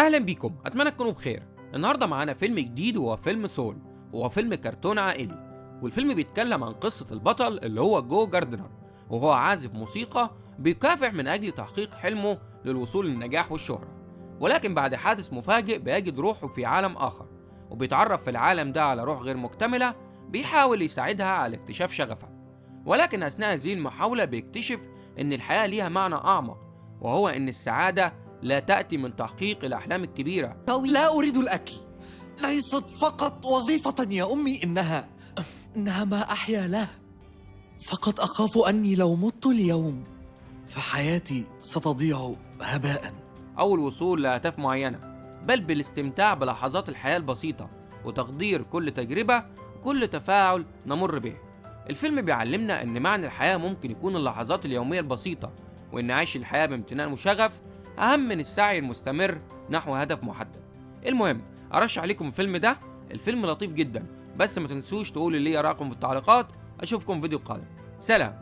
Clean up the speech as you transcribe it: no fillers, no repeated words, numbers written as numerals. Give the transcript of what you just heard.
اهلا بيكم، اتمنى تكونوا بخير. النهارده معانا فيلم جديد وهو فيلم سول، وهو فيلم كرتون عائلي. والفيلم بيتكلم عن قصة البطل اللي هو جو جاردنر، وهو عازف موسيقى بيكافح من اجل تحقيق حلمه للوصول للنجاح والشهرة. ولكن بعد حادث مفاجئ بيجد روحه في عالم اخر، وبيتعرف في العالم ده على روح غير مكتملة بيحاول يساعدها على اكتشاف شغفها. ولكن اثناء هذه المحاولة بيكتشف ان الحياة ليها معنى اعمق، وهو ان السعادة لا تأتي من تحقيق الأحلام الكبيرة. لا أريد الأكل. ليست فقط وظيفة يا أمي، إنها ما أحيا له. فقط أخاف أني لو مت اليوم فحياتي ستضيع هباء. أو الوصول لأهداف معينة، بل بالاستمتاع بلحظات الحياة البسيطة وتقدير كل تجربة وكل تفاعل نمر به. الفيلم بيعلمنا أن معنى الحياة ممكن يكون اللحظات اليومية البسيطة، وأن عيش الحياة بامتنان وشغف أهم من السعي المستمر نحو هدف محدد. المهم، أرشح لكم الفيلم ده. الفيلم لطيف جدا، بس ما تنسوش تقولوا لي رأيكم في التعليقات. أشوفكم فيديو قادم. سلام.